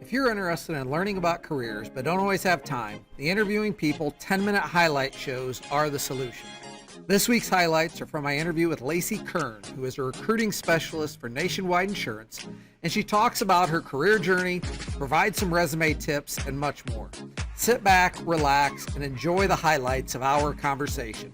If you're interested in learning about careers but don't always have time, the Interviewing People 10-minute highlight shows are the solution. This week's highlights are from my interview with Lacie Kern, who is a recruiting specialist for Nationwide Insurance, and she talks about her career journey, provides some resume tips, and much more. Sit back, relax, and enjoy the highlights of our conversation.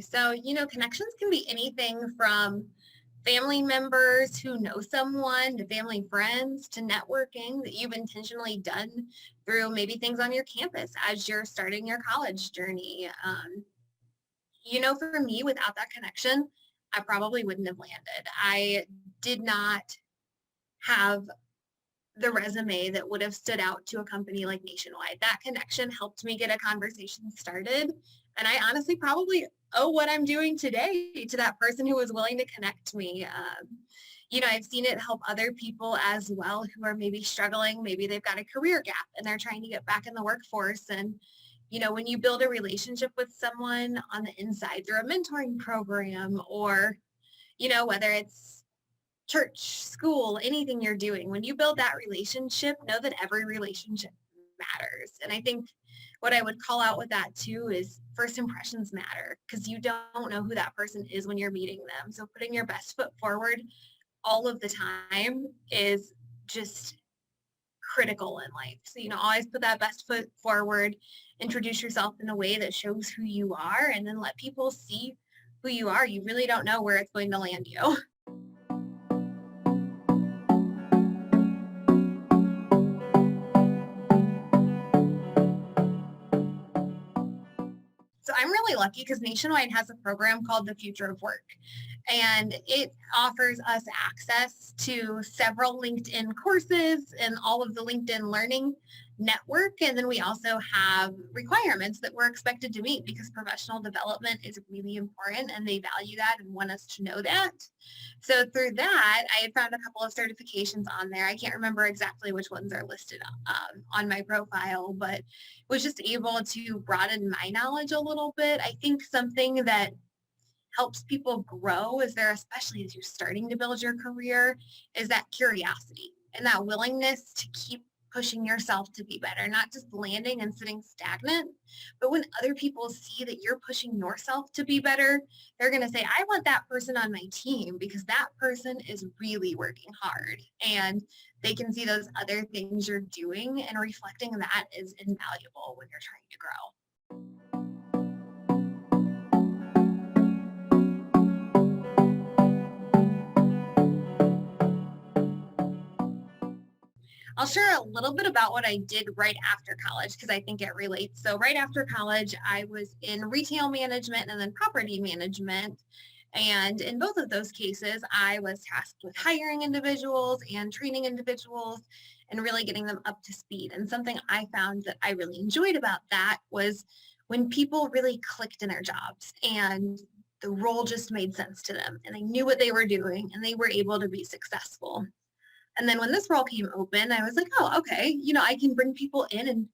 So, connections can be anything from family members who know someone to family friends to networking that you've intentionally done through maybe things on your campus as you're starting your college journey. For me, without that connection, I probably wouldn't have landed. I did not have the resume that would have stood out to a company like Nationwide. That connection helped me get a conversation started. And I honestly probably owe what I'm doing today to that person who was willing to connect me. I've seen it help other people as well who are maybe struggling. Maybe they've got a career gap and they're trying to get back in the workforce. And, when you build a relationship with someone on the inside through a mentoring program or, whether it's church, school, anything you're doing, when you build that relationship, know that every relationship matters. And I think what I would call out with that too is first impressions matter because you don't know who that person is when you're meeting them. So putting your best foot forward all of the time is just critical in life. So, always put that best foot forward, introduce yourself in a way that shows who you are, and then let people see who you are. You really don't know where it's going to land you. So I'm really lucky because Nationwide has a program called the Future of Work, and it offers us access to several LinkedIn courses and all of the LinkedIn learning network. And then we also have requirements that we're expected to meet because professional development is really important and they value that and want us to know that. So through that, I had found a couple of certifications on there. I can't remember exactly which ones are listed on my profile, but was just able to broaden my knowledge a little bit. I think something that helps people grow especially as you're starting to build your career, is that curiosity and that willingness to keep pushing yourself to be better, not just landing and sitting stagnant, but when other people see that you're pushing yourself to be better, they're going to say, I want that person on my team because that person is really working hard. And they can see those other things you're doing, and reflecting that is invaluable when you're trying to grow. I'll share a little bit about what I did right after college because I think it relates. So right after college, I was in retail management and then property management. And in both of those cases, I was tasked with hiring individuals and training individuals and really getting them up to speed. And something I found that I really enjoyed about that was when people really clicked in their jobs and the role just made sense to them and they knew what they were doing and they were able to be successful. And then when this role came open, I was like, oh, okay, I can bring people in and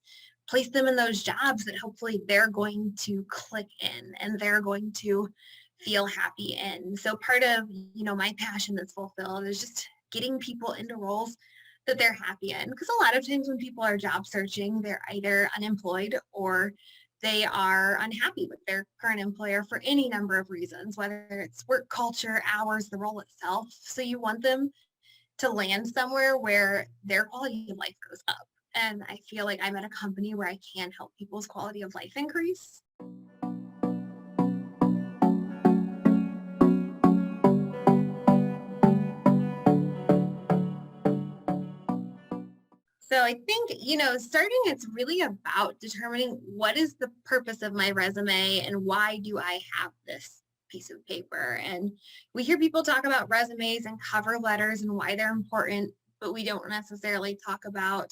place them in those jobs that hopefully they're going to click in and they're going to feel happy in. So part of, my passion that's fulfilled is just getting people into roles that they're happy in. Because a lot of times when people are job searching, they're either unemployed or they are unhappy with their current employer for any number of reasons, whether it's work culture, hours, the role itself. So you want them to land somewhere where their quality of life goes up. And I feel like I'm at a company where I can help people's quality of life increase. So I think, starting, it's really about determining what is the purpose of my resume and why do I have this piece of paper. And we hear people talk about resumes and cover letters and why they're important, but we don't necessarily talk about,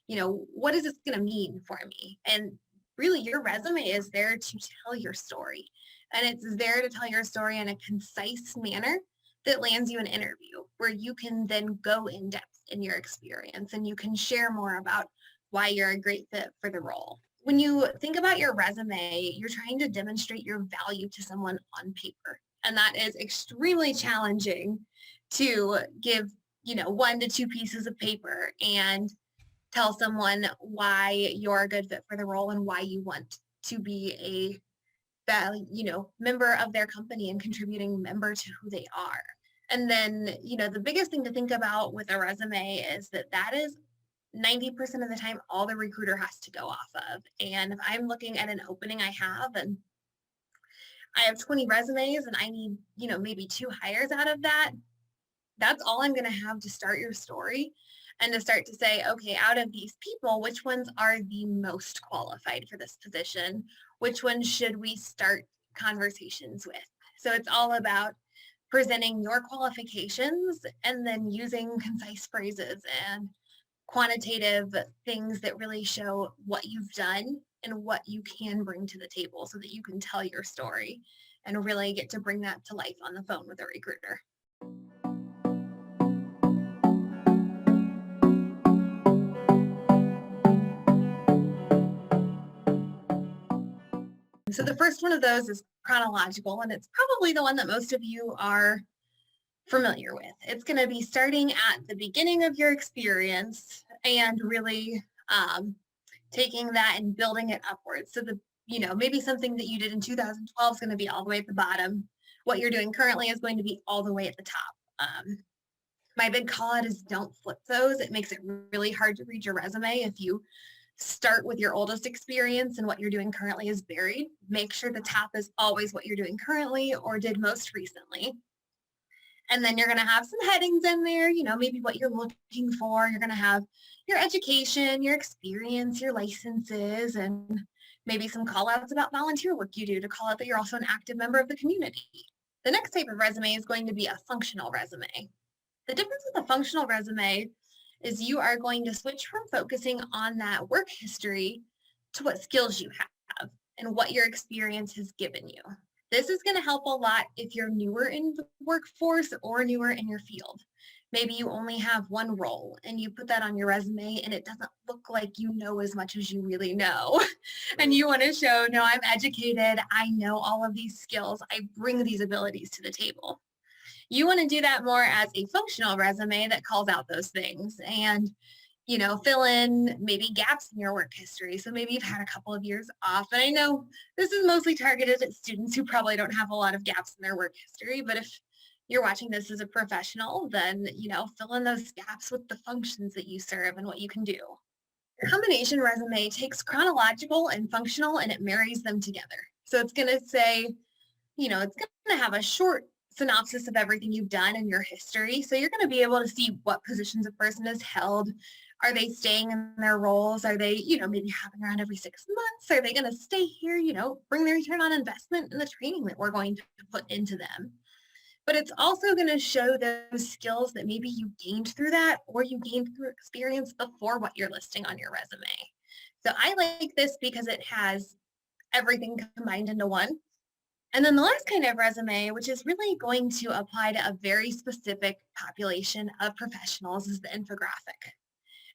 what is this going to mean for me? And really your resume is there to tell your story. And it's there to tell your story in a concise manner that lands you an interview where you can then go in depth in your experience, and you can share more about why you're a great fit for the role. When you think about your resume, you're trying to demonstrate your value to someone on paper. And that is extremely challenging to give, 1 to 2 pieces of paper and tell someone why you're a good fit for the role and why you want to be a member of their company and contributing member to who they are. And then, the biggest thing to think about with a resume is that is 90% of the time all the recruiter has to go off of. And if I'm looking at an opening I have and I have 20 resumes and I need, maybe 2 hires out of that, that's all I'm going to have to start your story and to start to say, okay, out of these people, which ones are the most qualified for this position? Which ones should we start conversations with? So it's all about presenting your qualifications and then using concise phrases and quantitative things that really show what you've done and what you can bring to the table so that you can tell your story and really get to bring that to life on the phone with a recruiter. So the first one of those is chronological, and it's probably the one that most of you are familiar with. It's going to be starting at the beginning of your experience and really taking that and building it upwards. So maybe something that you did in 2012 is going to be all the way at the bottom. What you're doing currently is going to be all the way at the top. My big call out is don't flip those. It makes it really hard to read your resume if you start with your oldest experience and what you're doing currently is buried. Make sure the top is always what you're doing currently or did most recently. And then you're going to have some headings in there, maybe what you're looking for. You're going to have your education, your experience, your licenses, and maybe some call outs about volunteer work you do to call out that you're also an active member of the community. The next type of resume is going to be a functional resume. The difference with a functional resume is you are going to switch from focusing on that work history to what skills you have and what your experience has given you. This is going to help a lot if you're newer in the workforce or newer in your field. Maybe you only have one role and you put that on your resume and it doesn't look like you know as much as you really know. And you want to show, no, I'm educated. I know all of these skills. I bring these abilities to the table. You want to do that more as a functional resume that calls out those things and, fill in maybe gaps in your work history. So maybe you've had a couple of years off. And I know this is mostly targeted at students who probably don't have a lot of gaps in their work history. But if you're watching this as a professional, then, fill in those gaps with the functions that you serve and what you can do. Your combination resume takes chronological and functional and it marries them together. So it's going to say, it's going to have a short synopsis of everything you've done in your history. So you're going to be able to see what positions a person has held. Are they staying in their roles? Are they, maybe hopping around every 6 months? Are they going to stay here, bring the return on investment and the training that we're going to put into them? But it's also going to show those skills that maybe you gained through that or you gained through experience before what you're listing on your resume. So I like this because it has everything combined into one. And then the last kind of resume, which is really going to apply to a very specific population of professionals, is the infographic.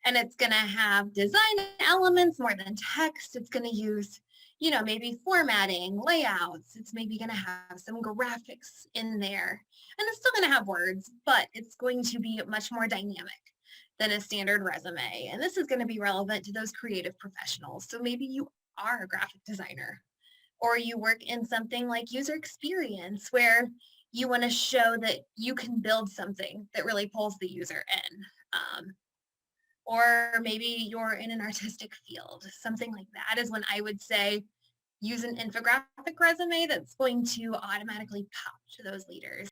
And it's going to have design elements more than text. It's going to use, maybe formatting, layouts. It's maybe going to have some graphics in there. And it's still going to have words, but it's going to be much more dynamic than a standard resume. And this is going to be relevant to those creative professionals. So maybe you are a graphic designer, or you work in something like user experience where you want to show that you can build something that really pulls the user in. Or maybe you're in an artistic field. Something like that is when I would say use an infographic resume that's going to automatically pop to those leaders.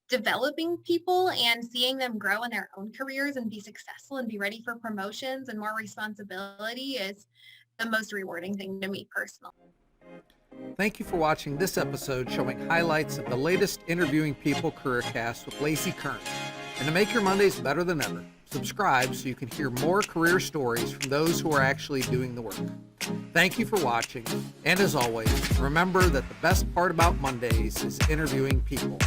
Developing people and seeing them grow in their own careers and be successful and be ready for promotions and more responsibility is the most rewarding thing to me personally. Thank you for watching this episode showing highlights of the latest Interviewing People career cast with Lacie Kern. And to make your Mondays better than ever, Subscribe so you can hear more career stories from those who are actually doing the work. Thank you for watching, and as always, remember that the best part about Mondays is interviewing people.